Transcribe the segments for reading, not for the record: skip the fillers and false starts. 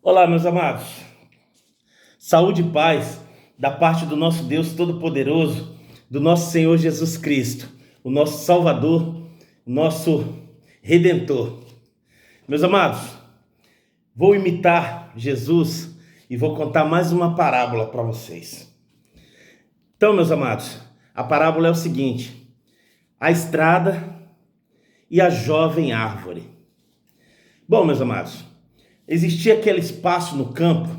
Olá, meus amados. Saúde e paz da parte do nosso Deus Todo-Poderoso, do nosso Senhor Jesus Cristo, o nosso Salvador, o nosso Redentor. Meus amados, vou imitar Jesus e vou contar mais uma parábola para vocês. Então, meus amados, a parábola é o seguinte: a estrada e a jovem árvore. Bom, meus amados, existia aquele espaço no campo,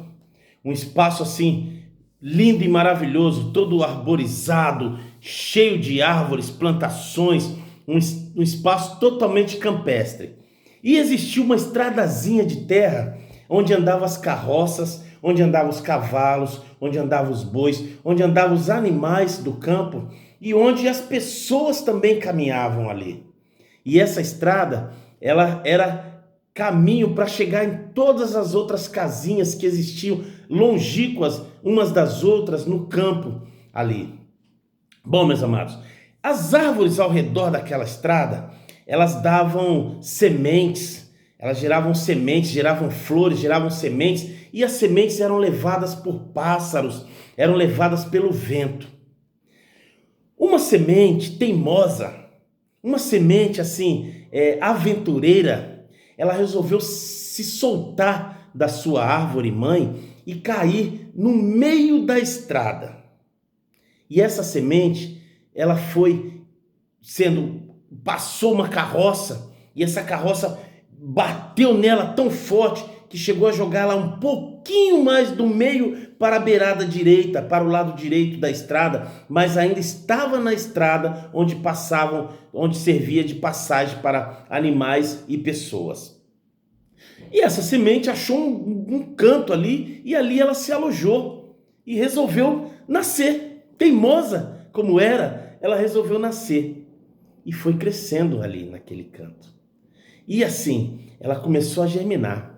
um espaço assim lindo e maravilhoso, todo arborizado, cheio de árvores, plantações, um espaço totalmente campestre. E existia uma estradazinha de terra onde andavam as carroças, onde andavam os cavalos, onde andavam os bois, onde andavam os animais do campo e onde as pessoas também caminhavam ali. E essa estrada, ela era caminho para chegar em todas as outras casinhas que existiam longínquas umas das outras no campo ali. Bom, meus amados, as árvores ao redor daquela estrada, elas davam sementes, elas geravam flores, geravam sementes, e as sementes eram levadas por pássaros, eram levadas pelo vento. Uma semente teimosa, uma semente assim, aventureira, ela resolveu se soltar da sua árvore mãe e cair no meio da estrada. E essa semente, ela passou uma carroça, e essa carroça bateu nela tão forte que chegou a jogá-la um pouquinho mais do meio para a beirada direita, para o lado direito da estrada, mas ainda estava na estrada onde servia de passagem para animais e pessoas. E essa semente achou um canto ali, e ali ela se alojou e resolveu nascer. Teimosa como era, ela resolveu nascer e foi crescendo ali naquele canto. E assim, ela começou a germinar.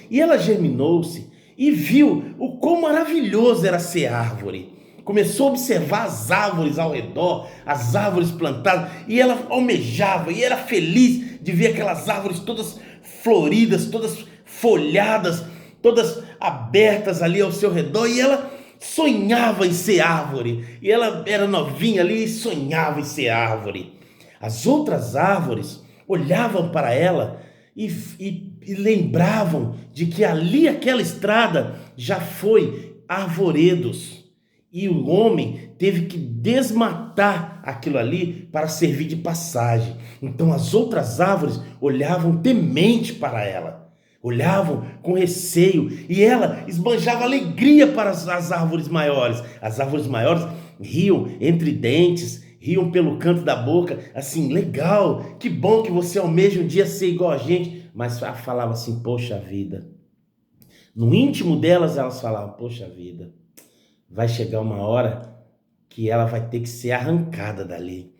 E ela germinou-se e viu o quão maravilhoso era ser árvore. Começou a observar as árvores ao redor, as árvores plantadas, e ela almejava e era feliz de ver aquelas árvores todas floridas, todas folhadas, todas abertas ali ao seu redor, e ela sonhava em ser árvore. E ela era novinha ali e sonhava em ser árvore. As outras árvores olhavam para ela e lembravam de que ali aquela estrada já foi arvoredos, e o homem teve que desmatar aquilo ali para servir de passagem. Então as outras árvores olhavam temente para ela, olhavam com receio, e ela esbanjava alegria para as árvores maiores. As árvores maiores riam entre dentes, riam pelo canto da boca, assim: legal, que bom que você almeja um dia ser igual a gente. Mas falava assim: poxa vida. No íntimo delas, elas falavam: poxa vida, vai chegar uma hora que ela vai ter que ser arrancada dali.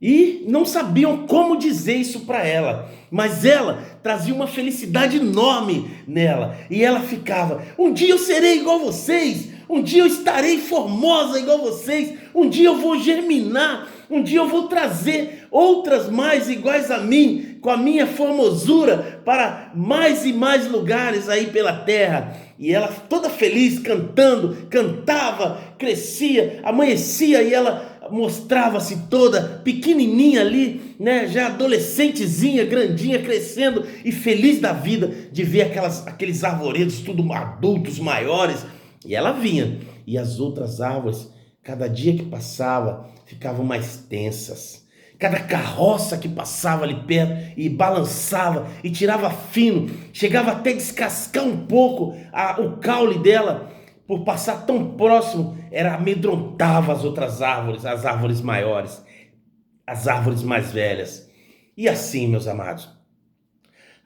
E não sabiam como dizer isso para ela, mas ela trazia uma felicidade enorme nela, e ela ficava: um dia eu serei igual a vocês, um dia eu estarei formosa igual a vocês, um dia eu vou germinar, um dia eu vou trazer outras mais iguais a mim, com a minha formosura, para mais e mais lugares aí pela terra. E ela toda feliz, cantando, cantava, crescia, amanhecia, e ela mostrava-se toda pequenininha ali, né, já adolescentezinha, grandinha, crescendo e feliz da vida de ver aqueles arvoredos tudo adultos, maiores. E ela vinha, e as outras árvores, cada dia que passava, ficavam mais tensas. Cada carroça que passava ali perto e balançava e tirava fino, chegava até a descascar um pouco o caule dela, por passar tão próximo, amedrontava as outras árvores, as árvores maiores, as árvores mais velhas. E assim, meus amados,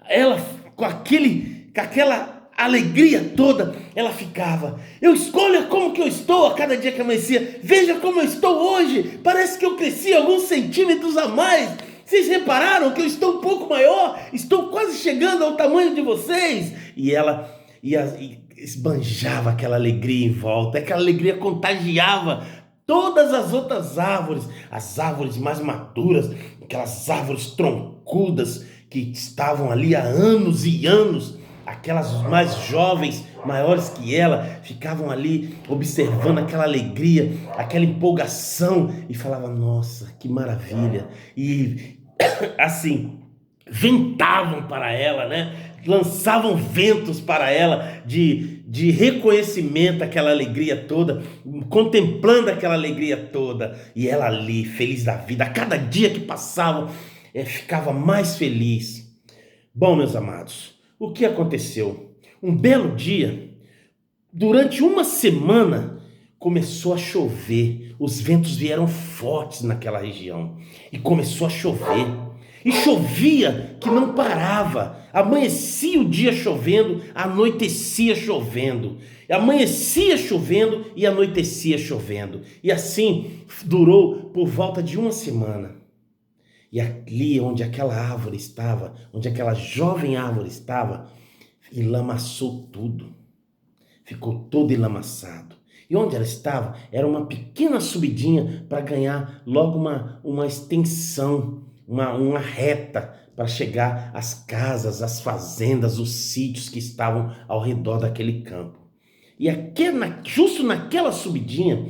ela com aquela alegria toda, ela ficava: eu escolha como que eu estou a cada dia que amanhecia, veja como eu estou hoje, parece que eu cresci alguns centímetros a mais. Vocês repararam que eu estou um pouco maior? Estou quase chegando ao tamanho de vocês. E ela esbanjava aquela alegria em volta, aquela alegria contagiava todas as outras árvores, as árvores mais maduras, aquelas árvores troncudas que estavam ali há anos e anos. aquelas mais jovens, maiores que ela, ficavam ali observando aquela alegria, aquela empolgação e falavam: nossa, que maravilha! E assim, ventavam para ela, né? Lançavam ventos para ela de reconhecimento, aquela alegria toda, contemplando aquela alegria toda, e ela ali, feliz da vida, a cada dia que passava, ficava mais feliz. Bom, meus amados, o que aconteceu? Um belo dia, durante uma semana, começou a chover, os ventos vieram fortes naquela região, e começou a chover. E chovia que não parava, amanhecia o dia chovendo, anoitecia chovendo, amanhecia chovendo e anoitecia chovendo, e assim durou por volta de uma semana. E ali onde aquela árvore estava, onde aquela jovem árvore estava, enlamaçou tudo, ficou todo enlamaçado. E onde ela estava era uma pequena subidinha para ganhar logo uma extensão, uma reta para chegar às casas, às fazendas, os sítios que estavam ao redor daquele campo. E justo naquela subidinha,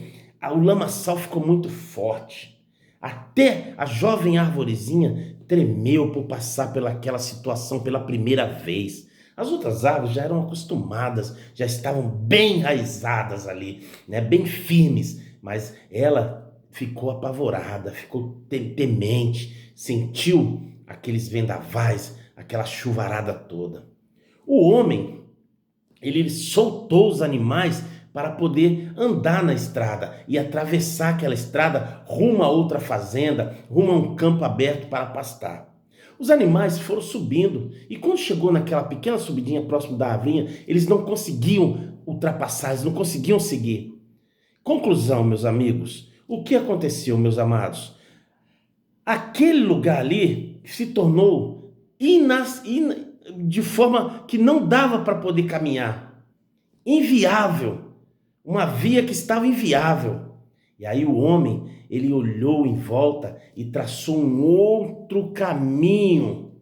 o lamaçal ficou muito forte. Até a jovem arvorezinha tremeu por passar pelaquela situação pela primeira vez. As outras árvores já eram acostumadas, já estavam bem enraizadas ali, né, bem firmes, mas ela ficou apavorada, ficou temente, sentiu aqueles vendavais, aquela chuvarada toda. O homem, ele soltou os animais para poder andar na estrada e atravessar aquela estrada rumo a outra fazenda, rumo a um campo aberto para pastar. Os animais foram subindo e quando chegou naquela pequena subidinha próximo da árvore, eles não conseguiam ultrapassar, eles não conseguiam seguir. Conclusão, meus amigos, o que aconteceu, meus amados? Aquele lugar ali se tornou de forma que não dava para poder caminhar, inviável. Uma via que estava inviável. E aí o homem, ele olhou em volta e traçou um outro caminho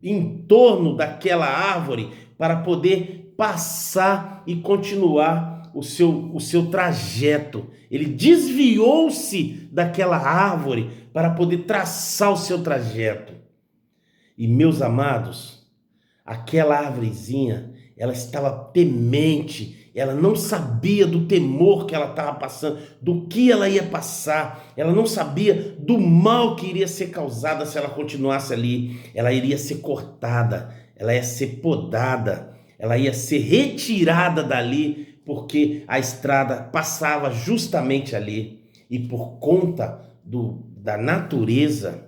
em torno daquela árvore para poder passar e continuar o seu trajeto. Ele desviou-se daquela árvore para poder traçar o seu trajeto. E meus amados, aquela árvorezinha, ela estava temente. Ela não sabia do temor que ela estava passando, do que ela ia passar. Ela não sabia do mal que iria ser causado se ela continuasse ali. Ela iria ser cortada, ela ia ser podada, ela ia ser retirada dali, porque a estrada passava justamente ali. E por conta da natureza,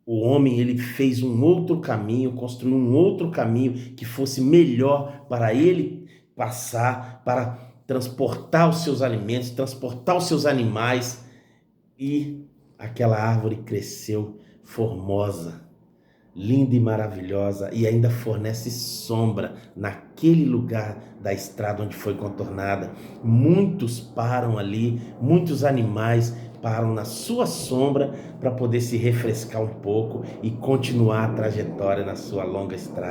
o homem ele fez um outro caminho, construiu um outro caminho que fosse melhor para ele passar, para transportar os seus alimentos, transportar os seus animais, e aquela árvore cresceu formosa, linda e maravilhosa, e ainda fornece sombra naquele lugar da estrada onde foi contornada. Muitos param ali, muitos animais param na sua sombra para poder se refrescar um pouco e continuar a trajetória na sua longa estrada.